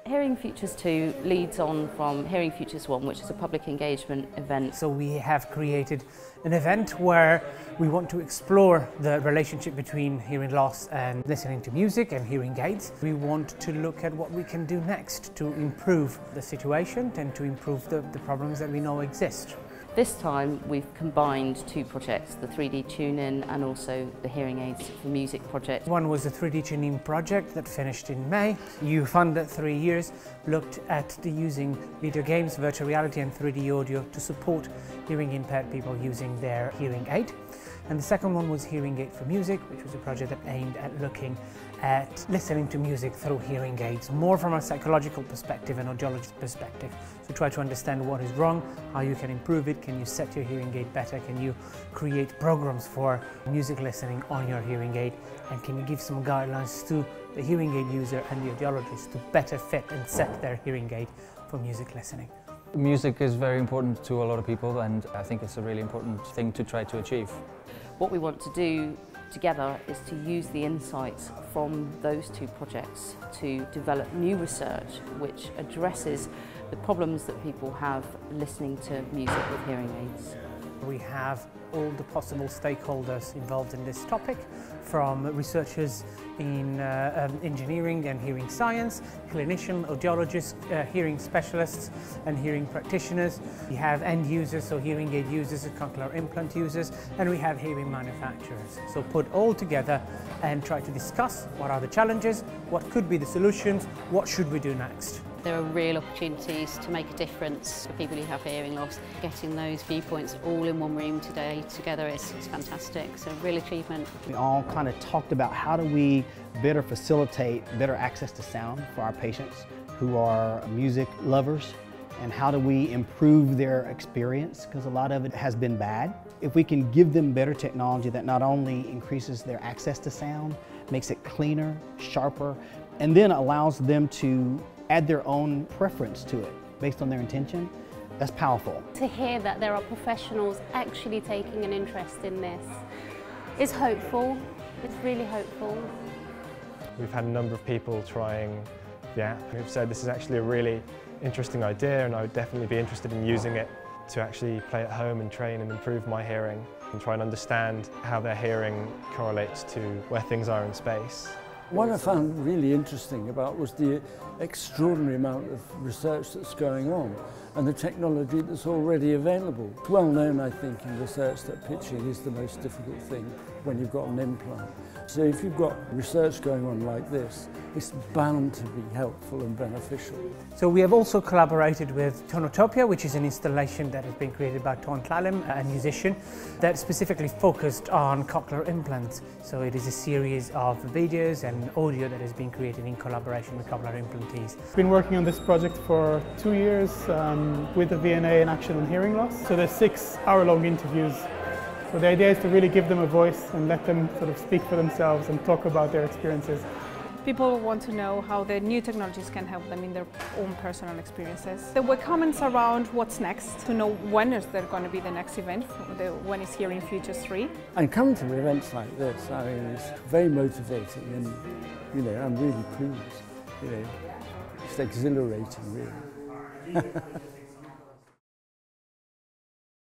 Hearing Futures 2 leads on from Hearing Futures 1, which is a public engagement event. So we have created an event where we want to explore the relationship between hearing loss and listening to music and hearing aids. We want to look at what we can do next to improve the situation and to improve the problems that we know exist. This time we've combined two projects, the 3D Tune-In and also the Hearing Aids for Music project. One was the 3D Tune-In project that finished in May. You funded 3 years, looked at using video games, virtual reality and 3D audio to support hearing impaired people using their hearing aid. And the second one was Hearing Aid for Music, which was a project that aimed at looking at listening to music through hearing aids, more from a psychological perspective and audiologist perspective. So try to understand what is wrong, how you can improve it, can you set your hearing aid better, can you create programs for music listening on your hearing aid, and can you give some guidelines to the hearing aid user and the audiologist to better fit and set their hearing aid for music listening. Music is very important to a lot of people, and I think it's a really important thing to try to achieve. What we want to do together is to use the insights from those two projects to develop new research which addresses the problems that people have listening to music with hearing aids. We have all the possible stakeholders involved in this topic, from researchers in engineering and hearing science, clinicians, audiologists, hearing specialists and hearing practitioners. We have end users, so hearing aid users and cochlear implant users, and we have hearing manufacturers. So put all together and try to discuss what are the challenges, what could be the solutions, what should we do next. There are real opportunities to make a difference for people who have hearing loss. Getting those viewpoints all in one room today together is fantastic. It's a real achievement. We all kind of talked about how do we better facilitate better access to sound for our patients who are music lovers, and how do we improve their experience, because a lot of it has been bad. If we can give them better technology that not only increases their access to sound, makes it cleaner, sharper, and then allows them to add their own preference to it based on their intention, that's powerful. To hear that there are professionals actually taking an interest in this is hopeful. It's really hopeful. We've had a number of people trying the app who've said this is actually a really interesting idea, and I would definitely be interested in using it to actually play at home and train and improve my hearing and try and understand how their hearing correlates to where things are in space. What I found really interesting about was the extraordinary amount of research that's going on and the technology that's already available. It's well known, I think, in research that pitching is the most difficult thing when you've got an implant. So if you've got research going on like this, it's bound to be helpful and beneficial. So we have also collaborated with Tonotopia, which is an installation that has been created by Ton Tlallam, a musician, that specifically focused on cochlear implants. So it is a series of videos and audio that has been created in collaboration with cochlear implantees. I've been working on this project for 2 years with the VNA in Action on Hearing Loss. So there's 6-hour-long interviews. So the idea is to really give them a voice and let them sort of speak for themselves and talk about their experiences. People want to know how the new technologies can help them in their own personal experiences. There were comments around what's next, to know when is there going to be the next event, when is Hearing Futures 3. And coming to events like this, I mean, it's very motivating, and I'm really pleased. It's exhilarating, really.